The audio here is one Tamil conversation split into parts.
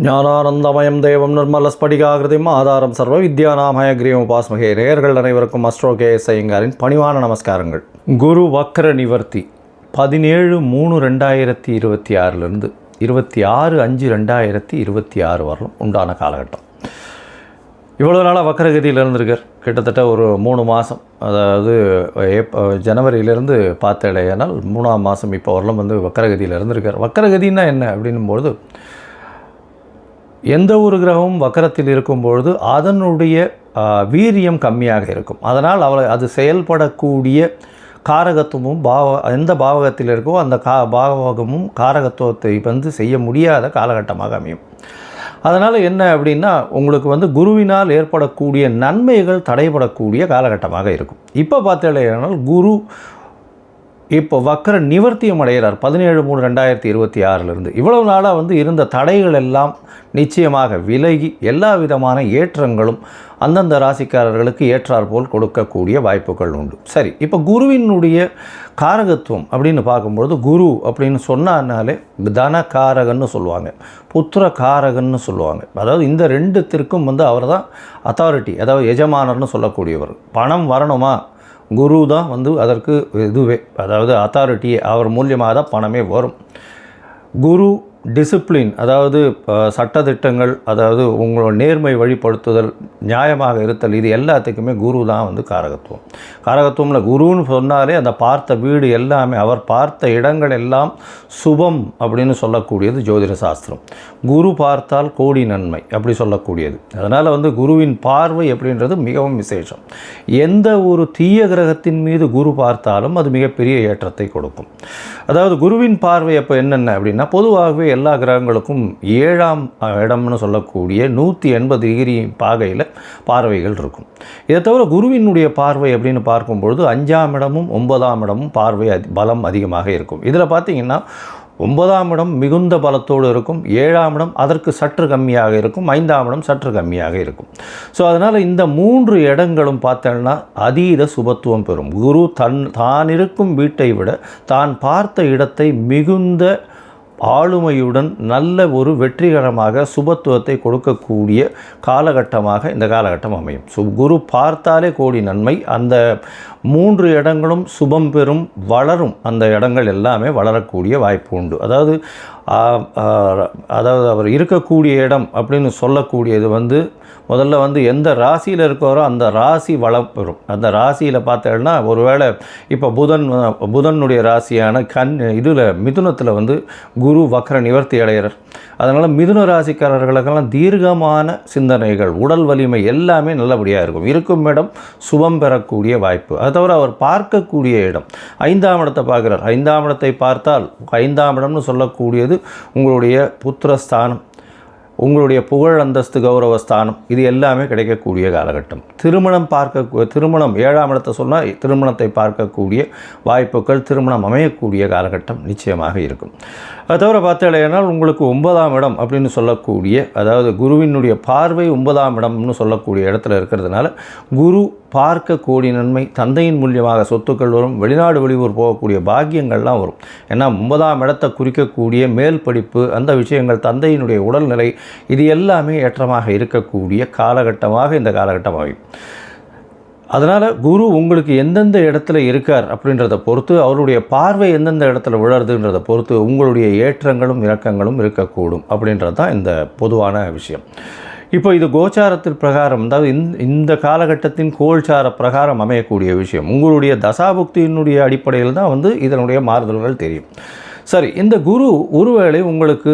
ஞானானந்தமயம் தேவம் நிர்மலஸ்படிகாகிருதிம் ஆதாரம் சர்வ வித்யாநாமய கிரீவம் உபாஸ்மகே. நேயர்கள் அனைவருக்கும் அஸ்ட்ரோ கேஎஸ் ஐயங்காரின் பணிவான நமஸ்காரங்கள். குரு வக்ர நிவர்த்தி 17/3/2026 26/5/2026 வரலும் உண்டான காலகட்டம். இவ்வளோ நாளாக வக்கரகதியில் இருந்திருக்கார். கிட்டத்தட்ட ஒரு 3 மாதம், அதாவது ஜனவரியிலேருந்து பார்த்தேனால் 3ஆம் மாதம் இப்போ வரலும் வக்கரகதியில் இருந்திருக்கார். வக்கரகதின்னா என்ன அப்படின்னும்பொழுது, எந்த ஒரு கிரகமும் வக்கரத்தில் இருக்கும்பொழுது அதனுடைய வீரியம் கம்மியாக இருக்கும். அதனால் அது செயல்படக்கூடிய காரகத்துவமும் எந்த பாவகத்தில் இருக்கோ அந்த பாவகமும் காரகத்துவத்தை செய்ய முடியாத காலகட்டமாக அமையும். அதனால் என்ன அப்படின்னா, உங்களுக்கு குருவினால் ஏற்படக்கூடிய நன்மைகள் தடைபடக்கூடிய காலகட்டமாக இருக்கும். இப்போ பார்த்தீங்கன்னா குரு இப்போ வக்கர நிவர்த்தியம் அடைகிறார் 17/3/2026 இவ்வளவு நாளாக இருந்த தடைகள் எல்லாம் நிச்சயமாக விலகி எல்லா விதமான ஏற்றங்களும் அந்தந்த ராசிக்காரர்களுக்கு ஏற்றாற்போல் கொடுக்கக்கூடிய வாய்ப்புகள் உண்டு. சரி, இப்போ குருவினுடைய காரகத்துவம் அப்படின்னு பார்க்கும்பொழுது, குரு அப்படின்னு சொன்னாலே தனகாரகன்னு சொல்லுவாங்க, புத்திர காரகன்னு சொல்லுவாங்க. அதாவது இந்த ரெண்டுத்திற்கும் அவர் தான் அத்தாரிட்டி, அதாவது எஜமானர்னு சொல்லக்கூடியவர். பணம் வரணுமா, குரு தான் அதற்கு இதுவே, அதாவது அத்தாரிட்டியே, அவர் மூலியமாக தான் பணமே வரும். குரு டிசிப்ளின், அதாவது சட்டத்திட்டங்கள், அதாவது உங்களோட நேர்மை வழிபடுத்துதல், நியாயமாக இருத்தல், இது எல்லாத்துக்குமே குரு தான் காரகத்துவம். காரகத்துவமில் குருன்னு சொன்னாலே அந்த பார்த்த வீடு எல்லாமே, அவர் பார்த்த இடங்கள் எல்லாம் சுபம் அப்படின்னு சொல்லக்கூடியது ஜோதிட சாஸ்திரம். குரு பார்த்தால் கோடி நன்மை அப்படி சொல்லக்கூடியது. அதனால் குருவின் பார்வை அப்படின்றது மிகவும் விசேஷம். எந்த ஒரு தீய கிரகத்தின் மீது குரு பார்த்தாலும் அது மிகப்பெரிய ஏற்றத்தை கொடுக்கும். அதாவது குருவின் பார்வை அப்போ என்னென்ன அப்படின்னா, பொதுவாகவே எல்லா கிரகங்களுக்கும் 7ஆம் இடம்னு சொல்லக்கூடிய 180 டிகிரி பாகையில் பார்வைகள் இருக்கும். இதை தவிர குருவினுடைய பார்வை அப்படின்னு பார்க்கும்பொழுது 5ஆம் இடமும் 9ஆம் இடமும் பார்வை பலம் அதிகமாக இருக்கும். இதில் பார்த்திங்கன்னா 9ஆம் இடம் மிகுந்த பலத்தோடு இருக்கும், 7ஆம் இடம் அதற்கு சற்று கம்மியாக இருக்கும், 5ஆம் இடம் சற்று கம்மியாக இருக்கும். ஸோ அதனால் இந்த 3 இடங்களும் பார்த்தோன்னா அதீத சுபத்துவம் பெறும். குரு தான் இருக்கும் வீட்டை விட தான் பார்த்த இடத்தை மிகுந்த ஆளுமையுடன் நல்ல ஒரு வெற்றிகரமாக சுபத்துவத்தை கொடுக்கக்கூடிய காலகட்டமாக இந்த காலகட்டம் அமையும். குரு பார்த்தாலே கோடி நன்மை. அந்த 3 இடங்களும் சுபம் பெறும், வளரும். அந்த இடங்கள் எல்லாமே வளரக்கூடிய வாய்ப்பு உண்டு. அதாவது அவர் இருக்கக்கூடிய இடம் அப்படின்னு சொல்லக்கூடியது முதல்ல எந்த ராசியில் இருக்கிறோ அந்த ராசி வளம் பெறும். அந்த ராசியில் பார்த்தேன்னா, ஒருவேளை இப்போ புதனுடைய ராசியான இதில் மிதுனத்தில் குரு வக்ர நிவர்த்தி அடைகிறார். அதனால் மிதுன ராசிக்காரர்களுக்கெல்லாம் தீர்க்கமான சிந்தனைகள், உடல் வலிமை எல்லாமே நல்லபடியாக இருக்கும். இருக்கும் இடம் சுபம் பெறக்கூடிய வாய்ப்பு. அது தவிர அவர் பார்க்கக்கூடிய இடம் 5ஆம் இடத்தை பார்க்குறார். 5ஆம் இடத்தை பார்த்தால் 5ஆம் இடம்னு சொல்லக்கூடியது உங்களுடைய புத்திரஸ்தானம், உங்களுடைய புகழ் அந்தஸ்து கௌரவஸ்தானம், இது எல்லாமே கிடைக்கக்கூடிய காலகட்டம். திருமணம் 7ஆம் இடத்தை சொன்னால் திருமணத்தை பார்க்கக்கூடிய வாய்ப்புகள், திருமணம் அமையக்கூடிய காலகட்டம் நிச்சயமாக இருக்கும். அது தவிர பார்த்தீங்கன்னா உங்களுக்கு 9ஆம் இடம் அப்படின்னு சொல்லக்கூடிய, அதாவது குருவினுடைய பார்வை 9ஆம் இடம்னு சொல்லக்கூடிய இடத்துல இருக்கிறதுனால குரு பார்க்க கோடி நன்மை, தந்தையின் மூலியமாக சொத்துக்கள் வரும், வெளிநாடு வெளியூர் போகக்கூடிய பாக்கியங்கள்லாம் வரும். ஏன்னா 9ஆம் இடத்தை குறிக்கக்கூடிய மேல் படிப்பு, அந்த விஷயங்கள், தந்தையினுடைய உடல்நிலை, இது எல்லாமே ஏற்றமாக இருக்கக்கூடிய காலகட்டமாக இந்த காலகட்டம் ஆகும். அதனால் குரு உங்களுக்கு எந்தெந்த இடத்துல இருக்கார் அப்படின்றத பொறுத்து, அவருடைய பார்வை எந்தெந்த இடத்துல விழறதுன்றதை பொறுத்து உங்களுடைய ஏற்றங்களும் இறக்கங்களும் இருக்கக்கூடும் அப்படின்றது தான் இந்த பொதுவான விஷயம். இப்போ இது கோச்சாரத்தின் பிரகாரம், அதாவது இந்த காலகட்டத்தின் கோல்சார பிரகாரம் அமையக்கூடிய விஷயம். உங்களுடைய தசாபுக்தியினுடைய அடிப்படையில் தான் இதனுடைய மாறுதல்கள் தெரியும். சரி, இந்த குரு ஒருவேளை உங்களுக்கு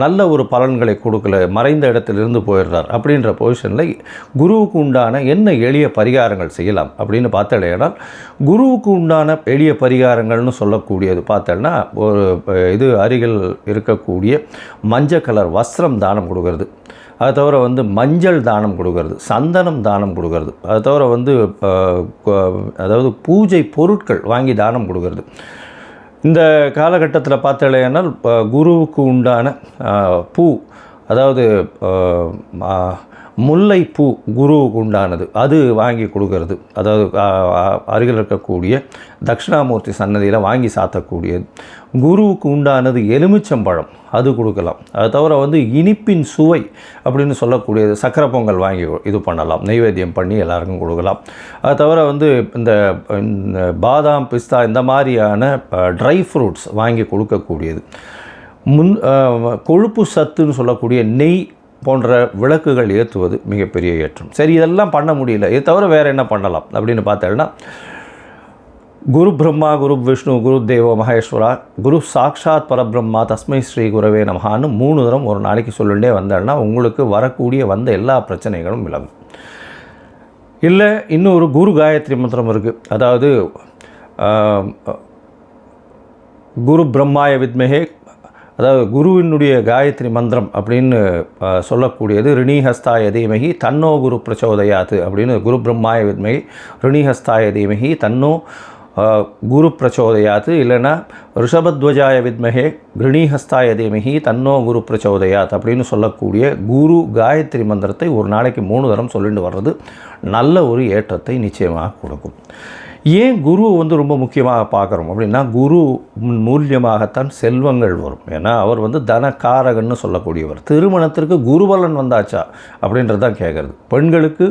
நல்ல ஒரு பலன்களை கொடுக்கல, மறைந்த இடத்திலிருந்து போயிடுறார் அப்படின்ற பொசிஷனில் குருவுக்கு உண்டான என்ன எளிய பரிகாரங்கள் செய்யலாம் அப்படின்னு பார்த்தேன்னா, குருவுக்கு உண்டான எளிய பரிகாரங்கள்னு சொல்லக்கூடியது பார்த்தேன்னா, ஒரு இது அருகில் இருக்கக்கூடிய மஞ்சள் கலர் வஸ்திரம் தானம் கொடுக்கறது, அது தவிர மஞ்சள் தானம் கொடுக்கறது, சந்தனம் தானம் கொடுக்கறது, அது தவிர அதாவது பூஜை பொருட்கள் வாங்கி தானம் கொடுக்கறது. இந்த காலகட்டத்தில் பார்த்தேனால் குருவுக்கு உண்டான பூ, அதாவது முல்லைப்பூ குருவுக்கு உண்டானது அது வாங்கி கொடுக்கறது, அதாவது அருகில் இருக்கக்கூடிய தட்சிணாமூர்த்தி சன்னதியில் வாங்கி சாத்தக்கூடியது. குருவுக்கு உண்டானது எலுமிச்சம்பழம், அது கொடுக்கலாம். அது தவிர இனிப்பின் சுவை அப்படின்னு சொல்லக்கூடியது சக்கரை பொங்கல் வாங்கி இது பண்ணலாம், நைவேத்தியம் பண்ணி எல்லாருக்கும் கொடுக்கலாம். அது தவிர இந்த பாதாம் பிஸ்தா இந்த மாதிரியான ட்ரை ஃப்ரூட்ஸ் வாங்கி கொடுக்கக்கூடியது. கொழுப்பு சத்துன்னு சொல்லக்கூடிய நெய் போன்ற விளக்குகள் ஏற்றுவது மிகப்பெரிய ஏற்றம். சரி, இதெல்லாம் பண்ண முடியல, இது தவிர வேறு என்ன பண்ணலாம் அப்படின்னு பார்த்தேன்னா, குரு பிரம்மா குரு விஷ்ணு குரு தேவோ மகேஸ்வரா குரு சாக்ஷாத் பரபிரம்மா தஸ்மை ஸ்ரீ குருவே நமஹான்னு 3 தரம் ஒரு நாளைக்கு சொல்லிகிட்டே வந்தேன்னா உங்களுக்கு வரக்கூடிய எல்லா பிரச்சனைகளும் விலகும். இல்லை, இன்னொரு குரு காயத்ரி மந்திரம் இருக்குது. அதாவது குரு பிரம்மாய வித்மஹே, அதாவது குருவினுடைய காயத்ரி மந்திரம் அப்படின்னு சொல்லக்கூடியது ரிணிஹஸ்தாய தீமகி தன்னோ குரு பிரச்சோதயாத்து அப்படின்னு. குரு பிரம்மாய வித்மகி ரிணிஹஸ்தாய தீமகி தன்னோ குரு பிரச்சோதயாத்து, இல்லைன்னா ரிஷபத்வஜாய வித்மகே ரிணிஹஸ்தாய தீமகி தன்னோ குரு பிரச்சோதயாத் அப்படின்னு சொல்லக்கூடிய குரு காயத்ரி மந்திரத்தை ஒரு நாளைக்கு 3 தரம் சொல்லிட்டு வர்றது நல்ல ஒரு ஏற்றத்தை நிச்சயமாக கொடுக்கும். ஏன் குருவை ரொம்ப முக்கியமாக பார்க்குறோம் அப்படின்னா, குரு மூலியமாகத்தான் செல்வங்கள் வரும். ஏன்னா அவர் தனக்காரகன்னு சொல்லக்கூடியவர். திருமணத்திற்கு குருபலன் வந்தாச்சா அப்படின்றதான் கேட்குறது. பெண்களுக்கு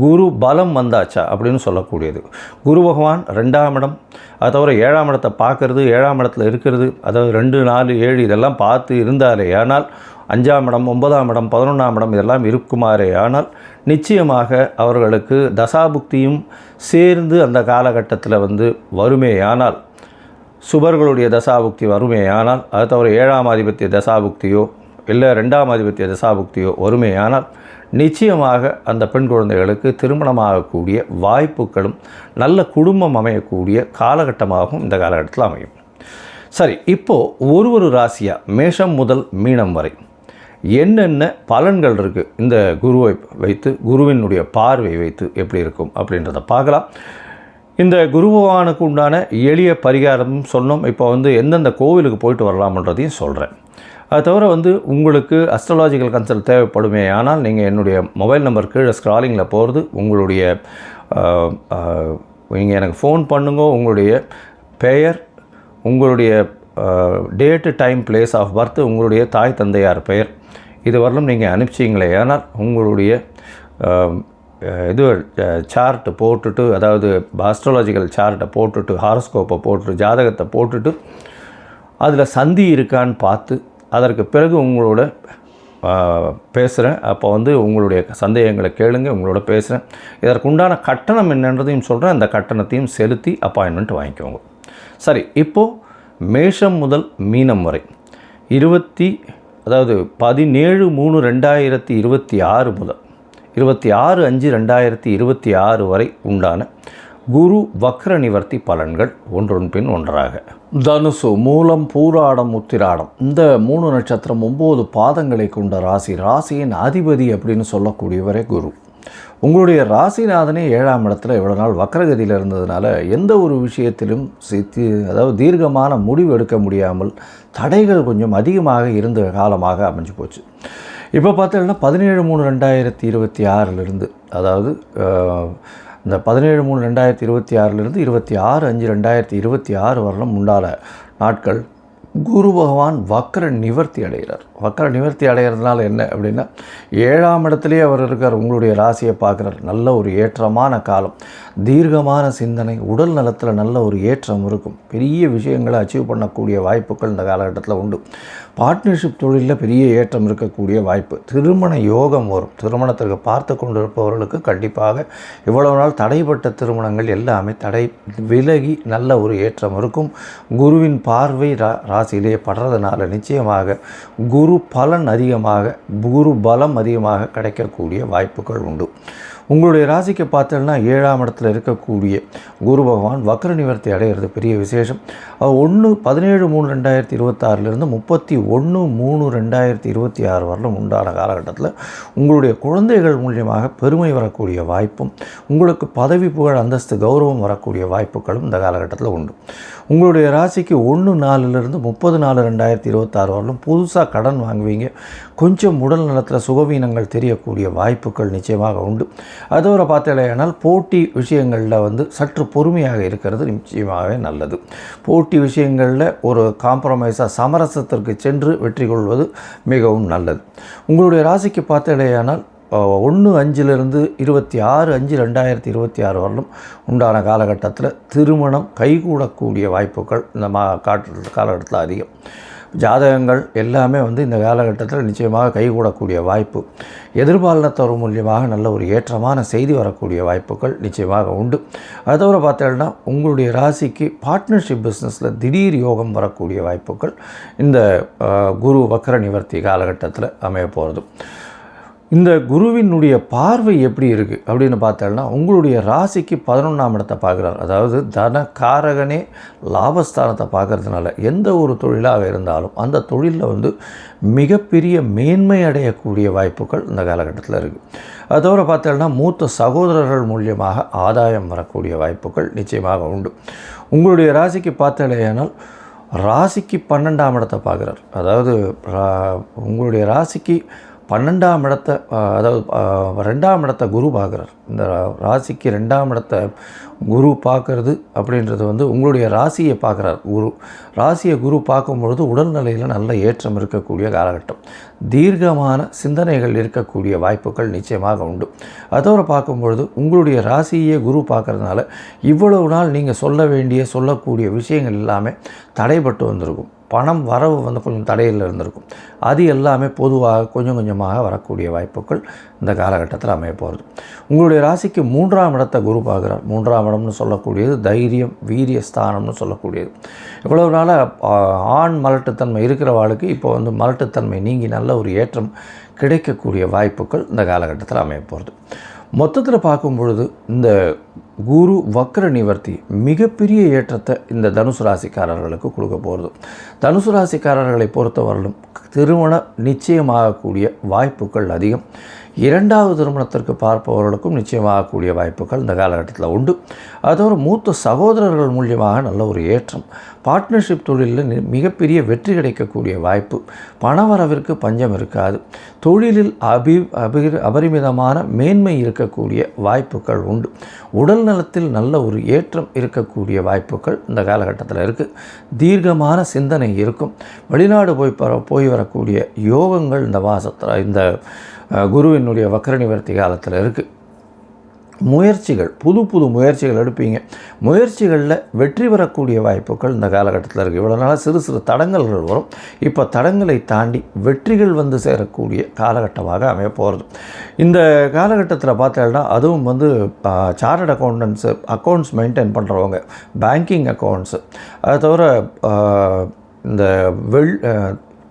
குரு பலம் வந்தாச்சா அப்படின்னு சொல்லக்கூடியது. குரு பகவான் 2ஆம் இடம், அது தவிர 7ஆம் இடத்தை பார்க்கறது, 7ஆம் இடத்துல இருக்கிறது, அதாவது 2, 4, 7 இதெல்லாம் பார்த்து இருந்தாலே ஆனால் 5ஆம் இடம் 9ஆம் இடம் 11ஆம் இடம் இதெல்லாம் இருக்குமாறே ஆனால் நிச்சயமாக அவர்களுக்கு தசாபுக்தியும் சேர்ந்து அந்த காலகட்டத்தில் வருமேயானால், சுபர்களுடைய தசாபுக்தி வருமேயானால், அது தவிர 7ஆம் ஆதிபத்திய தசாபுக்தியோ இல்லை 2ஆம் ஆதிபத்திய தசாபுக்தியோ வருமேயானால் நிச்சயமாக அந்த பெண் குழந்தைகளுக்கு திருமணமாகக்கூடிய வாய்ப்புகளும் நல்ல குடும்பம் அமையக்கூடிய காலகட்டமாகவும் இந்த காலகட்டத்தில் அமையும். சரி, இப்போது ஒரு ராசியாக மேஷம் முதல் மீனம் வரை என்னென்ன பலன்கள் இருக்குது இந்த குருவை வைத்து, குருவினுடைய பார்வை வைத்து எப்படி இருக்கும் அப்படின்றத பார்க்கலாம். இந்த குரு பகவானுக்கு உண்டான எளிய பரிகாரமும் சொன்னோம். இப்போ எந்தெந்த கோவிலுக்கு போயிட்டு வரலாம்ன்றதையும் சொல்கிறேன். அது தவிர உங்களுக்கு அஸ்ட்ராலாஜிக்கல் கன்சல்ட் தேவைப்படுமே ஆனால் நீங்கள் என்னுடைய மொபைல் நம்பர் கீழே ஸ்க்ராலிங்கில் போகிறது, உங்களுடைய நீங்கள் எனக்கு ஃபோன் பண்ணுங்க. உங்களுடைய பெயர், உங்களுடைய date time place of birth, உங்களுடைய தாய் தந்தையார் பெயர், இது வரலும் நீங்கள் அனுப்பிச்சிங்களே ஆனால் உங்களுடைய இது சார்ட்டு போட்டுட்டு, அதாவது ஆஸ்ட்ராலஜிக்கல் சார்ட்டை போட்டுட்டு, ஹாரோஸ்கோப்பை போட்டுட்டு, ஜாதகத்தை போட்டுட்டு அதில் சந்தி இருக்கான்னு பார்த்து அதற்கு பிறகு உங்களோட பேசுகிறேன். அப்போ உங்களுடைய சந்தேகங்களை கேளுங்க, உங்களோட பேசுகிறேன். இதற்குண்டான கட்டணம் என்னன்றதையும் சொல்கிறேன். அந்த கட்டணத்தையும் செலுத்தி அப்பாயின்மெண்ட் வாங்கிக்கோங்க. சரி, இப்போது மேஷம் முதல் மீனம் வரை 17/3/2026 முதல் 26/5/2026 வரை உண்டான குரு வக்ர நிவர்த்தி பலன்கள் ஒன்றொன் பின் ஒன்றாக. தனுசு, மூலம், பூராடம், உத்திராடம் இந்த 3 நட்சத்திரம் 9 பாதங்களை கொண்ட ராசி. ராசியின் அதிபதி அப்படின்னு சொல்லக்கூடியவரே குரு. உங்களுடைய ராசிநாதனே 7ஆம் இடத்துல இவ்வளோ நாள் வக்ரகதியில் இருந்ததுனால எந்த ஒரு விஷயத்திலும் அதாவது தீர்க்கமான முடிவு எடுக்க முடியாமல் தடைகள் கொஞ்சம் அதிகமாக இருந்த காலமாக அமைஞ்சு போச்சு. இப்போ பார்த்தீங்கன்னா 17/3/2026 அதாவது இந்த 17/3/2026 26/5/2026 வரலும் உண்டான நாட்கள் குரு பகவான் வக்ர நிவர்த்தி அடைகிறார். வக்ர நிவர்த்தி அடைகிறதுனால என்ன அப்படின்னா, 7ஆம் இடத்துலேயே அவர் இருக்கார், உங்களுடைய ராசியை பார்க்குறார். நல்ல ஒரு ஏற்றமான காலம், தீர்க்கமான சிந்தனை, உடல் நலத்தில் நல்ல ஒரு ஏற்றம் இருக்கும். பெரிய விஷயங்களை அச்சீவ் பண்ணக்கூடிய வாய்ப்புகள் இந்த காலகட்டத்தில் உண்டு. பார்ட்னர்ஷிப் தொழிலில் பெரிய ஏற்றம் இருக்கக்கூடிய வாய்ப்பு. திருமண யோகம் வரும். திருமணத்திற்கு பார்த்து கொண்டிருப்பவர்களுக்கு கண்டிப்பாக இவ்வளவு நாள் தடைப்பட்ட திருமணங்கள் எல்லாமே தடை விலகி நல்ல ஒரு ஏற்றம் இருக்கும். குருவின் பார்வை ராசியிலே படுறதுனால நிச்சயமாக குரு பலன் அதிகமாக, குரு பலம் அதிகமாக கிடைக்கக்கூடிய வாய்ப்புகள் உண்டு. உங்களுடைய ராசிக்கு பார்த்தோன்னா 7ஆம் இடத்துல இருக்கக்கூடிய குரு பகவான் வக்ர நிவர்த்தி அடைகிறது பெரிய விசேஷம். 17/3/2026 31/3/2026 வரலும் உண்டான காலகட்டத்தில் உங்களுடைய குழந்தைகள் மூலியமாக பெருமை வரக்கூடிய வாய்ப்பும் உங்களுக்கு பதவி புகழ் அந்தஸ்து கௌரவம் வரக்கூடிய வாய்ப்புகளும் இந்த காலகட்டத்தில் உண்டு. உங்களுடைய ராசிக்கு 1/4 30/4/2026 வரலும் புதுசாக கடன் வாங்குவீங்க. கொஞ்சம் உடல் நலத்தில் சுகவீனங்கள் தெரியக்கூடிய வாய்ப்புகள் நிச்சயமாக உண்டு. அதோட பார்த்தீங்கன்னா போட்டி விஷயங்களில் சற்று பொறுமையாக இருக்கிறது நிச்சயமாகவே நல்லது. போட்டி விஷயங்களில் ஒரு காம்ப்ரமைஸாக சமரசத்திற்கு சென்று வெற்றி கொள்வது மிகவும் நல்லது. உங்களுடைய ராசிக்கு பார்த்தீங்கன்னா 1/5 26/5/2026 வரலும் உண்டான காலகட்டத்தில் திருமணம் கைகூடக்கூடிய வாய்ப்புகள் இந்த காலகட்டத்தில் அதிகம். ஜாதகங்கள் எல்லாமே இந்த காலகட்டத்தில் நிச்சயமாக கைகூடக்கூடிய வாய்ப்பு, எதிர்பாலினத்தவர் மூலியமாக நல்ல ஒரு ஏற்றமான செய்தி வரக்கூடிய வாய்ப்புகள் நிச்சயமாக உண்டு. அதோட பார்த்தீங்கன்னா உங்களுடைய ராசிக்கு பார்ட்னர்ஷிப் பிஸ்னஸில் திடீர் யோகம் வரக்கூடிய வாய்ப்புகள் இந்த குரு வக்ர நிவர்த்தி காலகட்டத்தில் அமைய போகிறது. இந்த குருவினுடைய பார்வை எப்படி இருக்குது அப்படின்னு பார்த்தோம்னா உங்களுடைய ராசிக்கு 11ஆம் இடத்தை பார்க்குறார். அதாவது தனக்காரகனே லாபஸ்தானத்தை பார்க்கறதுனால எந்த ஒரு தொழிலாக இருந்தாலும் அந்த தொழிலில் மிகப்பெரிய மேன்மை அடையக்கூடிய வாய்ப்புகள் இந்த காலகட்டத்தில் இருக்குது. அதோடு பார்த்தோம்னா மூத்த சகோதரர்கள் மூலியமாக ஆதாயம் வரக்கூடிய வாய்ப்புகள் நிச்சயமாக உண்டு. உங்களுடைய ராசிக்கு பார்த்தேனால் ராசிக்கு 12ஆம் இடத்தை பார்க்குறார். அதாவது உங்களுடைய ராசிக்கு 12ஆம் இடத்தை, அதாவது 2ஆம் இடத்தை குரு பார்க்குறார். இந்த ராசிக்கு 2ஆம் இடத்தை குரு பார்க்குறது அப்படின்றது உங்களுடைய ராசியை பார்க்குறார். ராசியை குரு பார்க்கும்பொழுது உடல்நிலையில் நல்ல ஏற்றம் இருக்கக்கூடிய காலகட்டம், தீர்க்கமான சிந்தனைகள் இருக்கக்கூடிய வாய்ப்புகள் நிச்சயமாக உண்டு. அதோடு பார்க்கும்பொழுது உங்களுடைய ராசியை குரு பார்க்குறதுனால இவ்வளவு நாள் நீங்கள் சொல்லக்கூடிய விஷயங்கள் எல்லாமே தடைபட்டு வந்திருக்கும். பணம் வரவு கொஞ்சம் தடையில் இருந்திருக்கும். அது எல்லாமே பொதுவாக கொஞ்சம் கொஞ்சமாக வரக்கூடிய வாய்ப்புகள் இந்த காலகட்டத்தில் அமைய போகிறது. உங்களுடைய ராசிக்கு 3ஆம் இடத்தை குரு பார்க்குறார். 3ஆம் இடம்னு சொல்லக்கூடியது தைரியம் வீரிய ஸ்தானம்னு சொல்லக்கூடியது. இவ்வளவு நாளாக ஆண் மலட்டுத்தன்மை இருக்கிறவாளுக்கு இப்போ மலட்டுத்தன்மை நீங்கி நல்ல ஒரு ஏற்றம் கிடைக்கக்கூடிய வாய்ப்புகள் இந்த காலகட்டத்தில் அமைய போகிறது. மொத்தத்தில் பார்க்கும் பொழுது இந்த குரு வக்ர நிவர்த்தி மிகப்பெரிய ஏற்றத்தை இந்த தனுசு ராசிக்காரர்களுக்கு கொடுக்க போகிறது. தனுசு ராசிக்காரர்களை பொறுத்தவரையிலும் திருமணம் நிச்சயமாகக்கூடிய வாய்ப்புகள் அதிகம். 2வது திருமணத்திற்கு பார்ப்பவர்களுக்கும் நிச்சயமாகக்கூடிய வாய்ப்புகள் இந்த காலகட்டத்தில் உண்டு. அதோடு மூத்த சகோதரர்கள் மூலியமாக நல்ல ஒரு ஏற்றம், பார்ட்னர்ஷிப் தொழிலில் மிகப்பெரிய வெற்றி கிடைக்கக்கூடிய வாய்ப்பு, பணவரவிற்கு பஞ்சம் இருக்காது, தொழிலில் அபரிமிதமான மேன்மை இருக்கக்கூடிய வாய்ப்புகள் உண்டு. உடல் நலத்தில் நல்ல ஒரு ஏற்றம் இருக்கக்கூடிய வாய்ப்புகள் இந்த காலகட்டத்தில் இருக்குது. தீர்க்கமான சிந்தனை இருக்கும். வெளிநாடு போய் வரக்கூடிய யோகங்கள் இந்த மாதத்தில் இந்த குருவினுடைய வக்ர நிவர்த்தி காலத்தில் இருக்குது. முயற்சிகள் புது முயற்சிகள் எடுப்பீங்க. முயற்சிகளில் வெற்றி பெறக்கூடிய வாய்ப்புகள் இந்த காலகட்டத்தில் இருக்குது. இவ்வளோ நாளாக சிறு தடங்கல்கள் வரும். இப்போ தடங்களை தாண்டி வெற்றிகள் சேரக்கூடிய காலகட்டமாக அமைய போகிறது. இந்த காலகட்டத்தில் பார்த்தோம்னா அதுவும் சார்ட்டர்ட் அக்கௌண்ட்ஸ் மெயின்டைன் பண்ணுறவங்க, பேங்கிங் அக்கௌண்ட்ஸு, அதை தவிர இந்த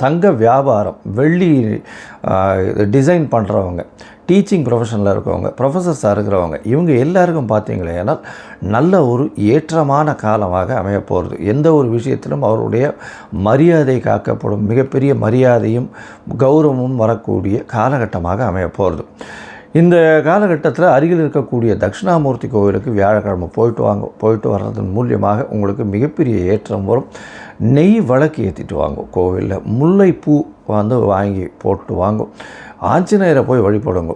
தங்க வியாபாரம், வெள்ளி டிசைன் பண்ணுறவங்க, டீச்சிங் ப்ரொஃபஷனில் இருக்கவங்க, ப்ரொஃபஸர்ஸாக இருக்கிறவங்க, இவங்க எல்லாருக்கும் பார்த்தீங்களே ஏன்னால் நல்ல ஒரு ஏற்றமான காலமாக அமைய போகிறது. எந்த ஒரு விஷயத்திலும் அவருடைய மரியாதை காக்கப்படும், மிகப்பெரிய மரியாதையும் கௌரவமும் வரக்கூடிய காலகட்டமாக அமைய போகிறது. இந்த காலகட்டத்தில் அருகில் இருக்கக்கூடிய தட்சிணாமூர்த்தி கோவிலுக்கு வியாழக்கிழமை போயிட்டு வர்றதன் மூலியமாக உங்களுக்கு மிகப்பெரிய ஏற்றம் வரும். நெய் விளக்கு ஏற்றிட்டு வாங்கும். கோவிலில் முல்லைப்பூ வாங்கி போட்டு வாங்கும். ஆஞ்சநேயரை போய் வழிபடுங்க.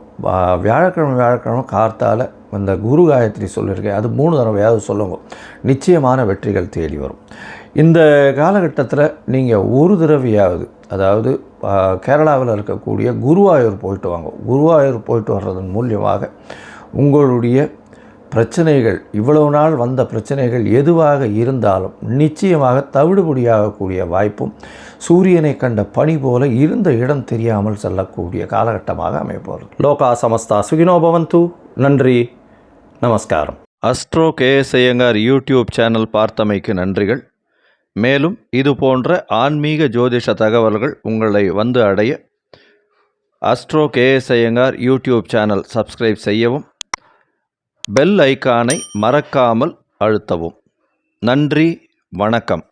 வியாழக்கிழமை கார்த்தால் இந்த குரு காயத்ரி சொல்லியிருக்கேன், அது 3 தடவையாவது சொல்லுங்க. நிச்சயமான வெற்றிகள் தேடி வரும். இந்த காலகட்டத்தில் நீங்கள் ஒரு தடவையாவது, அதாவது கேரளாவில் இருக்கக்கூடிய குருவாயூர் போயிட்டு வாங்க. குருவாயூர் போயிட்டு வர்றதன் மூலியமாக உங்களுடைய பிரச்சனைகள், இவ்வளவு நாள் வந்த பிரச்சனைகள் எதுவாக இருந்தாலும் நிச்சயமாக தவிடுபடியாகக்கூடிய வாய்ப்பும், சூரியனை கண்ட பனி போல இருந்த இடம் தெரியாமல் செல்லக்கூடிய காலகட்டமாக அமையப்போகிறது. லோகா சமஸ்தா சுகினோ பவந்து. நன்றி, நமஸ்காரம். Astro KS Iyengar YouTube channel பார்த்தமைக்கு நன்றிகள். மேலும் இது போன்ற ஆன்மீக ஜோதிஷ தகவல்கள் உங்களை அடைய Astro KS Iyengar YouTube channel subscribe செய்யவும், பெல் ஐகானை மறக்காமல் அழுத்தவும். நன்றி, வணக்கம்.